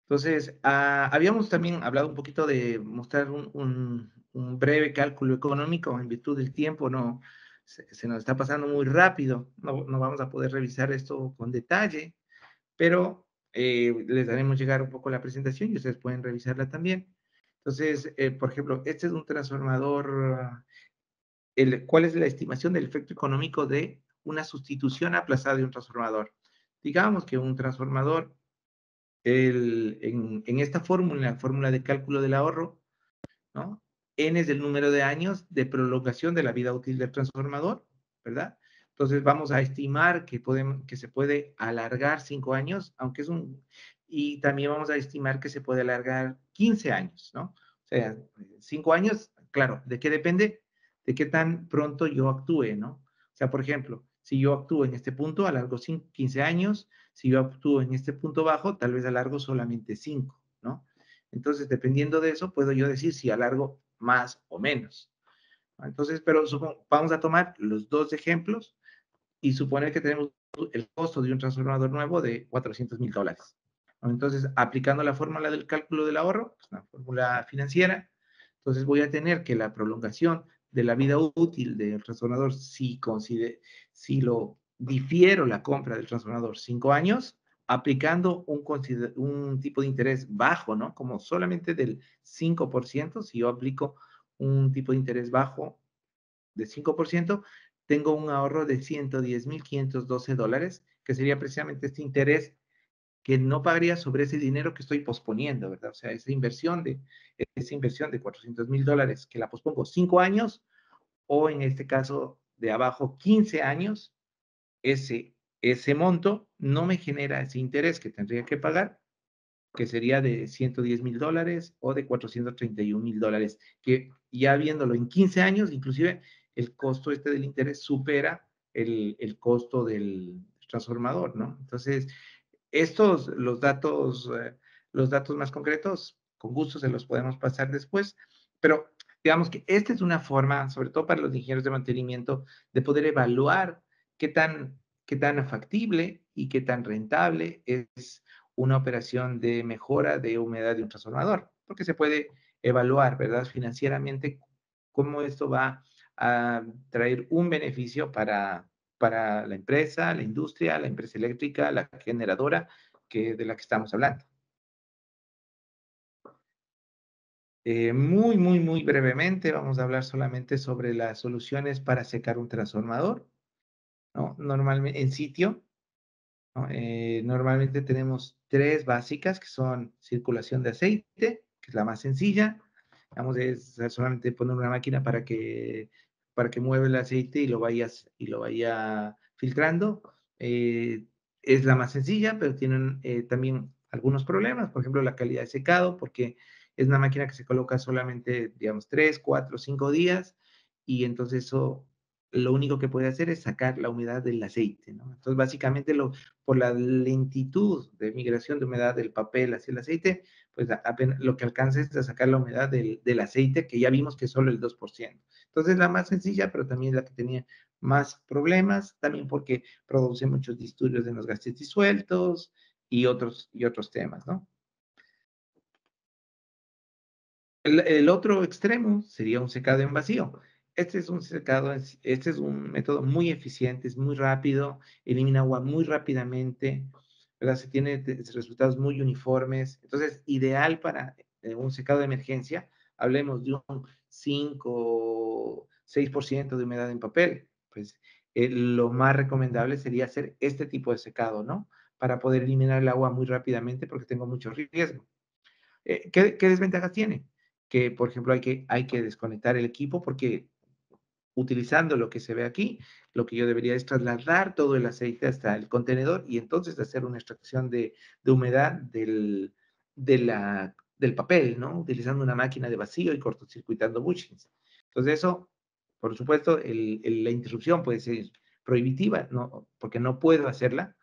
Entonces, habíamos también hablado un poquito de mostrar un breve cálculo económico en virtud del tiempo, no, se nos está pasando muy rápido, no vamos a poder revisar esto con detalle, pero les daremos llegar un poco la presentación y ustedes pueden revisarla también. Entonces, por ejemplo, este es un transformador, ¿cuál es la estimación del efecto económico de una sustitución aplazada de un transformador? Digamos que un transformador en esta fórmula, la fórmula de cálculo del ahorro, ¿no? N es el número de años de prolongación de la vida útil del transformador, ¿verdad? Entonces vamos a estimar que se puede alargar 5 años, aunque es y también vamos a estimar que se puede alargar 15 años, ¿no? O sea, 5 años, claro, ¿de qué depende? De qué tan pronto yo actúe, ¿no? O sea, por ejemplo, si yo actúo en este punto, alargo 15 años, si yo actúo en este punto bajo, tal vez alargo solamente 5, ¿no? Entonces, dependiendo de eso, puedo yo decir si alargo más o menos. Entonces, pero vamos a tomar los dos ejemplos y suponer que tenemos el costo de un transformador nuevo de $400,000. Entonces, aplicando la fórmula del cálculo del ahorro, pues una fórmula financiera, entonces voy a tener que la prolongación de la vida útil del transformador, si lo difiero la compra del transformador 5 años, aplicando un tipo de interés bajo, ¿no? Como solamente del 5%, si yo aplico un tipo de interés bajo de 5%, tengo un ahorro de $110,512, que sería precisamente este interés que no pagaría sobre ese dinero que estoy posponiendo, ¿verdad? O sea, esa inversión de $400,000 que la pospongo 5 años o en este caso de abajo 15 años, ese monto no me genera ese interés que tendría que pagar, que sería de $110,000 o de $431,000, que ya viéndolo en 15 años, inclusive el costo este del interés supera el costo del transformador, ¿no? Entonces, los datos más concretos, con gusto se los podemos pasar después, pero digamos que esta es una forma, sobre todo para los ingenieros de mantenimiento, de poder evaluar qué tan factible y qué tan rentable es una operación de mejora de humedad de un transformador, porque se puede evaluar, ¿verdad? Financieramente, cómo esto va a traer un beneficio para la empresa, la industria, la empresa eléctrica, la generadora de la que estamos hablando. Muy brevemente vamos a hablar solamente sobre las soluciones para secar un transformador, ¿no? Normalmente en sitio, ¿no? Normalmente tenemos tres básicas, que son circulación de aceite, que es la más sencilla. Vamos, es solamente poner una máquina para que mueva el aceite y lo vaya filtrando. Es la más sencilla, pero tienen también algunos problemas. Por ejemplo, la calidad de secado, porque es una máquina que se coloca solamente, digamos, 3, 4, 5 días, y entonces eso lo único que puede hacer es sacar la humedad del aceite, ¿no? Entonces, básicamente, por la lentitud de migración de humedad del papel hacia el aceite, pues apenas lo que alcanza es a sacar la humedad del aceite, que ya vimos que es solo el 2%. Entonces, la más sencilla, pero también la que tenía más problemas, también porque produce muchos disturbios en los gases disueltos y otros temas, ¿no? El otro extremo sería un secado en vacío. Este es un método muy eficiente, es muy rápido, elimina agua muy rápidamente, ¿verdad? Se tiene resultados muy uniformes. Entonces, ideal para un secado de emergencia, hablemos de un 5 6% de humedad en papel. Pues lo más recomendable sería hacer este tipo de secado, ¿no? Para poder eliminar el agua muy rápidamente porque tengo mucho riesgo. ¿Qué desventajas tiene? Que, por ejemplo, hay que desconectar el equipo porque utilizando lo que se ve aquí, lo que yo debería es trasladar todo el aceite hasta el contenedor y entonces hacer una extracción de humedad del papel, ¿no? Utilizando una máquina de vacío y cortocircuitando bushings. Entonces eso, por supuesto, la interrupción puede ser prohibitiva, ¿no? Porque no puedo hacerla,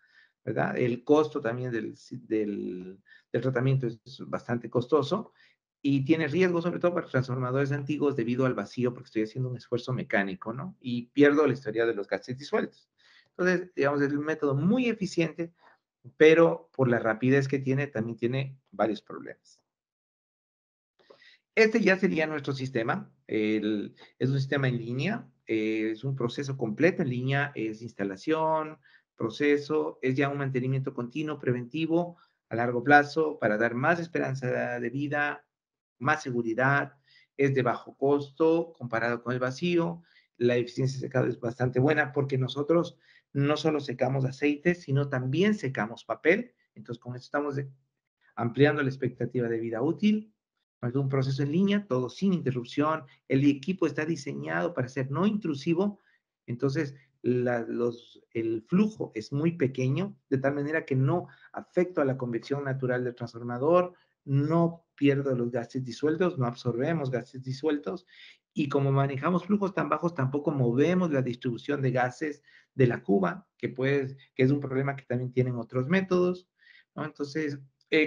¿verdad? El costo también del tratamiento es bastante costoso y tiene riesgo, sobre todo para transformadores antiguos, debido al vacío, porque estoy haciendo un esfuerzo mecánico, ¿no? Y pierdo la historia de los gases disueltos. Entonces, digamos, es un método muy eficiente, pero por la rapidez que tiene, también tiene varios problemas. Este ya sería nuestro sistema. Es un sistema en línea, es un proceso completo en línea, es instalación, proceso, es ya un mantenimiento continuo, preventivo, a largo plazo, para dar más esperanza de vida, más seguridad, es de bajo costo comparado con el vacío. La eficiencia de secado es bastante buena porque nosotros no solo secamos aceite, sino también secamos papel. Entonces, con esto estamos ampliando la expectativa de vida útil. Es un proceso en línea, todo sin interrupción. El equipo está diseñado para ser no intrusivo, entonces el flujo es muy pequeño, de tal manera que no afecta a la convección natural del transformador, no pierdo los gases disueltos, no absorbemos gases disueltos, y como manejamos flujos tan bajos, tampoco movemos la distribución de gases de la cuba, que es un problema que también tienen otros métodos, ¿no? Entonces,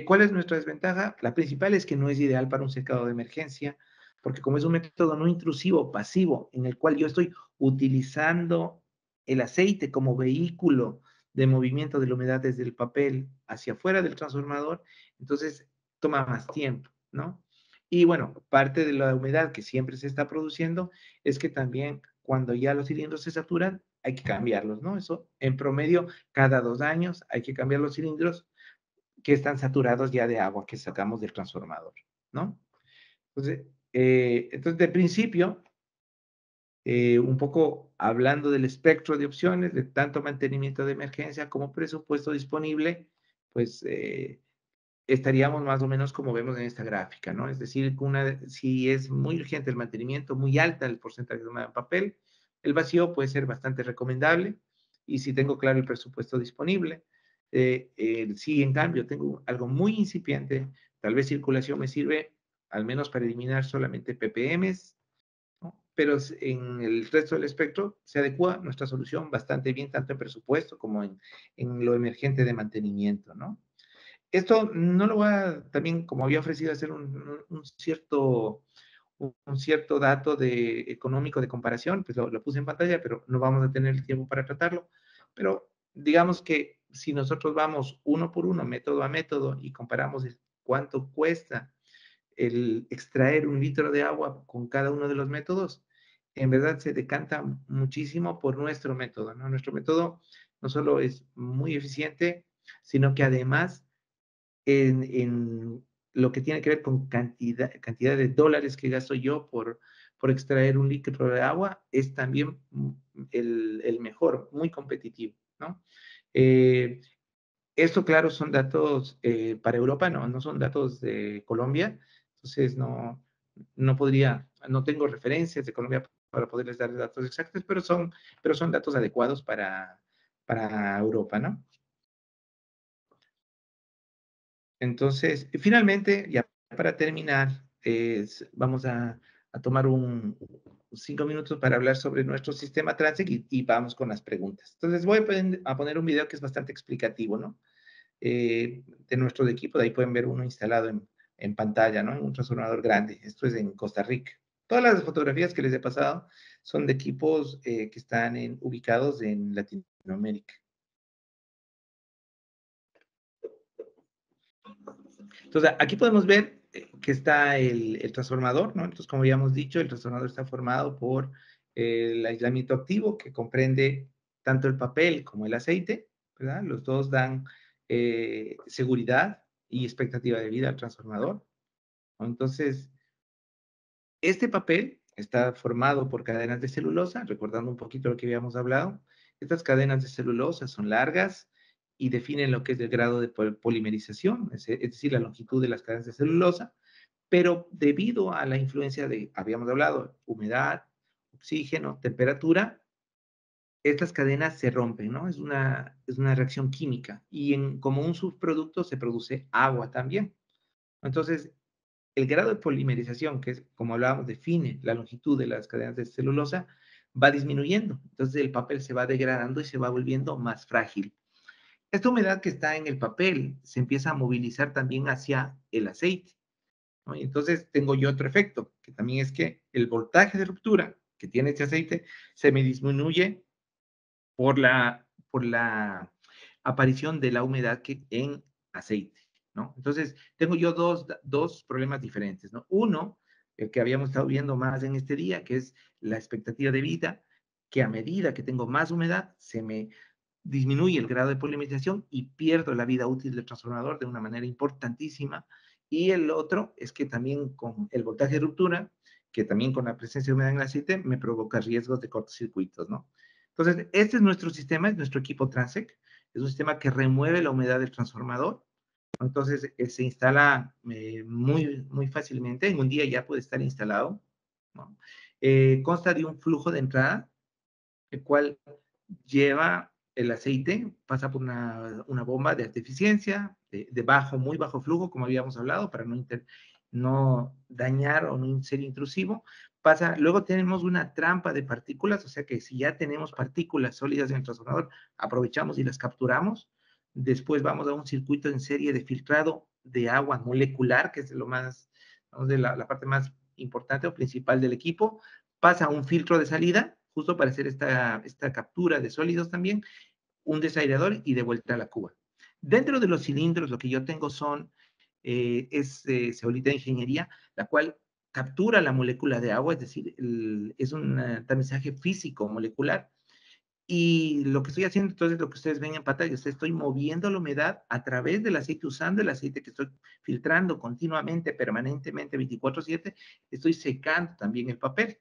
¿cuál es nuestra desventaja? La principal es que no es ideal para un secado de emergencia, porque como es un método no intrusivo, pasivo, en el cual yo estoy utilizando el aceite como vehículo de movimiento de la humedad desde el papel hacia afuera del transformador, entonces toma más tiempo, ¿no? Y bueno, parte de la humedad que siempre se está produciendo es que también cuando ya los cilindros se saturan, hay que cambiarlos, ¿no? Eso en promedio, cada 2 años hay que cambiar los cilindros que están saturados ya de agua que sacamos del transformador, ¿no? Entonces de principio, un poco hablando del espectro de opciones, de tanto mantenimiento de emergencia como presupuesto disponible, pues estaríamos más o menos como vemos en esta gráfica, ¿no? Es decir, si es muy urgente el mantenimiento, muy alta el porcentaje de humedad en papel, el vacío puede ser bastante recomendable y si tengo claro el presupuesto disponible. Si en cambio tengo algo muy incipiente, tal vez circulación me sirve al menos para eliminar solamente ppms, ¿no? Pero en el resto del espectro se adecua nuestra solución bastante bien, tanto en presupuesto como en lo emergente de mantenimiento, ¿no? Esto no lo voy a, también como había ofrecido hacer un cierto dato económico de comparación, pues lo puse en pantalla, pero no vamos a tener el tiempo para tratarlo. Pero digamos que si nosotros vamos uno por uno, método a método, y comparamos cuánto cuesta el extraer 1 litro de agua con cada uno de los métodos, en verdad se decanta muchísimo por nuestro método, ¿no? Nuestro método no solo es muy eficiente, sino que además en lo que tiene que ver con cantidad de dólares que gasto yo por extraer 1 litro de agua, es también el mejor, muy competitivo, ¿no? Eh, Esto, claro, son datos para Europa, no son datos de Colombia, entonces no tengo referencias de Colombia para poderles dar datos exactos, pero son datos adecuados para Europa, ¿no? Entonces, finalmente, ya para terminar, vamos a tomar 5 minutos para hablar sobre nuestro sistema Transec y vamos con las preguntas. Entonces, voy a poner un video que es bastante explicativo, ¿no? De nuestro equipo, de ahí pueden ver uno instalado en pantalla, ¿no? En un transformador grande. Esto es en Costa Rica. Todas las fotografías que les he pasado son de equipos que están ubicados en Latinoamérica. Entonces, aquí podemos ver que está el transformador, ¿no? Entonces, como ya hemos dicho, el transformador está formado por el aislamiento activo, que comprende tanto el papel como el aceite, ¿verdad? Los dos dan seguridad y expectativa de vida al transformador, ¿no? Entonces, este papel está formado por cadenas de celulosa, recordando un poquito lo que habíamos hablado. Estas cadenas de celulosa son largas y definen lo que es el grado de polimerización, es decir, la longitud de las cadenas de celulosa, pero debido a la influencia de, habíamos hablado, humedad, oxígeno, temperatura, estas cadenas se rompen, ¿no? Es una reacción química y como un subproducto se produce agua también. Entonces, el grado de polimerización, que es, como hablábamos, define la longitud de las cadenas de celulosa, va disminuyendo. Entonces, el papel se va degradando y se va volviendo más frágil. Esta humedad que está en el papel se empieza a movilizar también hacia el aceite, ¿no? Y entonces tengo yo otro efecto, que también es que el voltaje de ruptura que tiene este aceite se me disminuye por la aparición de la humedad que en aceite, ¿no? Entonces, tengo yo dos problemas diferentes, ¿no? Uno, el que habíamos estado viendo más en este día, que es la expectativa de vida, que a medida que tengo más humedad, se me disminuye el grado de polimerización y pierdo la vida útil del transformador de una manera importantísima. Y el otro es que también con el voltaje de ruptura, que también con la presencia de humedad en el aceite, me provoca riesgos de cortocircuitos, ¿no? Entonces, este es nuestro sistema, es nuestro equipo Transec, es un sistema que remueve la humedad del transformador. Entonces, se instala muy fácilmente, en un día ya puede estar instalado, ¿no? Consta de un flujo de entrada, el cual lleva el aceite, pasa por una bomba de alta eficiencia, de bajo, muy bajo flujo, como habíamos hablado, para no dañar o no ser intrusivo. Luego tenemos una trampa de partículas, o sea que si ya tenemos partículas sólidas en el transformador, aprovechamos y las capturamos. Después vamos a un circuito en serie de filtrado de agua molecular, que es lo más, vamos, de la parte más importante o principal del equipo. Pasa a un filtro de salida, justo para hacer esta captura de sólidos también, un desairador y de vuelta a la cuba. Dentro de los cilindros, lo que yo tengo es zeolita de ingeniería, la cual captura la molécula de agua, es decir, es un tamizaje físico molecular. Y lo que estoy haciendo, entonces, lo que ustedes ven en pantalla, es que estoy moviendo la humedad a través del aceite, usando el aceite que estoy filtrando continuamente, permanentemente, 24/7, estoy secando también el papel.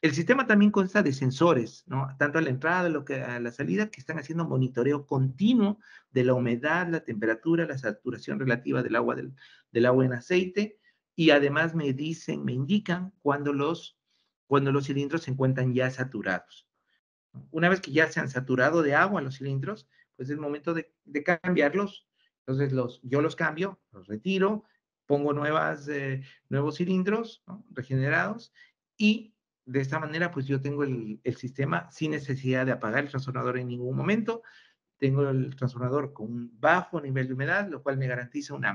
El sistema también consta de sensores, ¿no? Tanto a la entrada a la salida, que están haciendo monitoreo continuo de la humedad, la temperatura, la saturación relativa del agua en aceite, y además me indican cuando los cilindros se encuentran ya saturados. Una vez que ya se han saturado de agua los cilindros, pues es el momento de cambiarlos. Entonces yo los cambio, los retiro, pongo nuevos cilindros, ¿no? Regenerados, y de esta manera pues yo tengo el sistema sin necesidad de apagar el transformador en ningún momento. Tengo el transformador con un bajo nivel de humedad, lo cual me garantiza una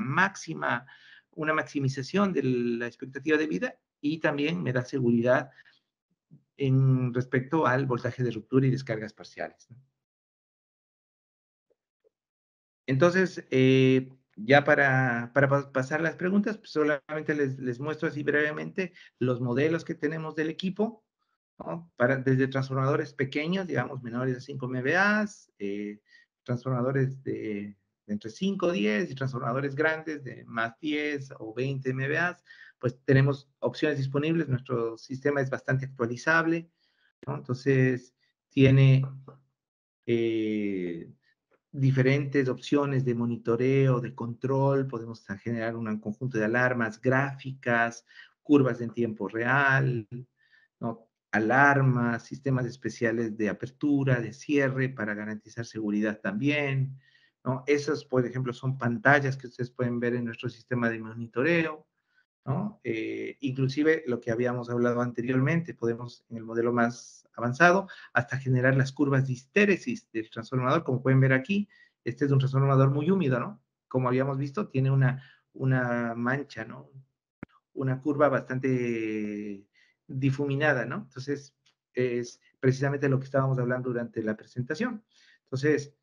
maximización de la expectativa de vida, y también me da seguridad en respecto al voltaje de ruptura y descargas parciales, ¿no? Entonces, ya para pasar las preguntas, pues solamente les muestro así brevemente los modelos que tenemos del equipo, ¿no? Desde transformadores pequeños, digamos, menores a 5 MVA, transformadores de entre 5 o 10, y transformadores grandes de más 10 o 20 MVA, pues tenemos opciones disponibles. Nuestro sistema es bastante actualizable, ¿no? Entonces, tiene eh, diferentes opciones de monitoreo, de control. Podemos generar un conjunto de alarmas gráficas, curvas en tiempo real, ¿no? Alarmas, sistemas especiales de apertura, de cierre para garantizar seguridad también, ¿no? Esas, por ejemplo, son pantallas que ustedes pueden ver en nuestro sistema de monitoreo, ¿no? Inclusive lo que habíamos hablado anteriormente, podemos en el modelo más avanzado hasta generar las curvas de histéresis del transformador, como pueden ver aquí. Este es un transformador muy húmedo, ¿no? Como habíamos visto, tiene una mancha, ¿no? Una curva bastante difuminada, ¿no? Entonces, es precisamente lo que estábamos hablando durante la presentación. Entonces,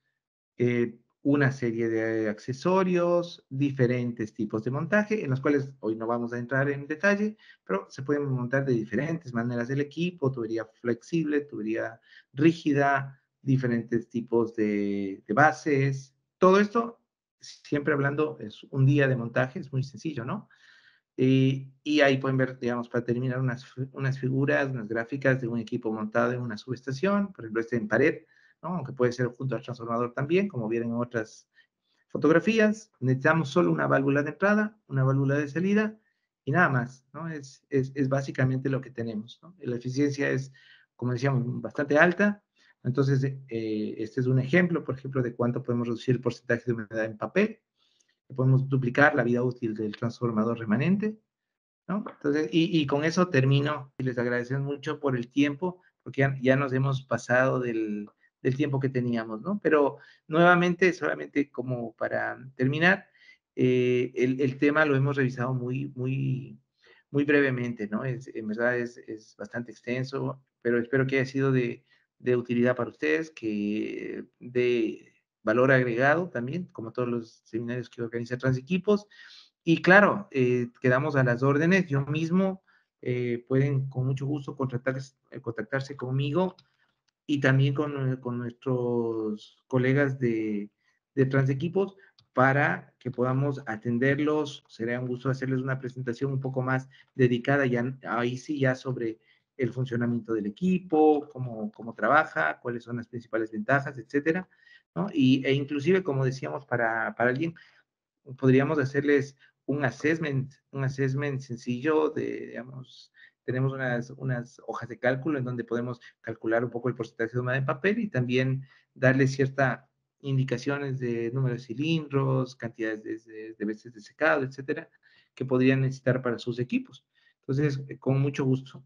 una serie de accesorios, diferentes tipos de montaje, en los cuales hoy no vamos a entrar en detalle, pero se pueden montar de diferentes maneras el equipo: tubería flexible, tubería rígida, diferentes tipos de bases. Todo esto, siempre hablando, es un día de montaje, es muy sencillo, ¿no? Y ahí pueden ver, digamos, para terminar, unas figuras, unas gráficas de un equipo montado en una subestación, por ejemplo, este en pared, ¿no? Aunque puede ser junto al transformador también, como vieron en otras fotografías. Necesitamos solo una válvula de entrada, una válvula de salida y nada más, ¿no? Es básicamente lo que tenemos, ¿no? La eficiencia es, como decíamos, bastante alta. Entonces, este es un ejemplo, por ejemplo, de cuánto podemos reducir el porcentaje de humedad en papel. Podemos duplicar la vida útil del transformador remanente, ¿no? Entonces, y con eso termino y les agradecemos mucho por el tiempo, porque ya nos hemos pasado del tiempo que teníamos, ¿no? Pero nuevamente, solamente como para terminar, el tema lo hemos revisado muy brevemente, ¿no? En verdad es bastante extenso, pero espero que haya sido de utilidad para ustedes, que de valor agregado también, como todos los seminarios que organiza Transequipos. Y claro, quedamos a las órdenes. Yo mismo pueden con mucho gusto contactarse conmigo y también con nuestros colegas de Transequipos para que podamos atenderlos. Será un gusto hacerles una presentación un poco más dedicada, ya, ahí sí, ya sobre el funcionamiento del equipo, cómo trabaja, cuáles son las principales ventajas, etcétera, ¿no? E inclusive, como decíamos, para alguien podríamos hacerles un assessment sencillo de, digamos, tenemos unas hojas de cálculo en donde podemos calcular un poco el porcentaje de humedad en papel y también darles ciertas indicaciones de número de cilindros, cantidades de veces de secado, etcétera, que podrían necesitar para sus equipos. Entonces, con mucho gusto.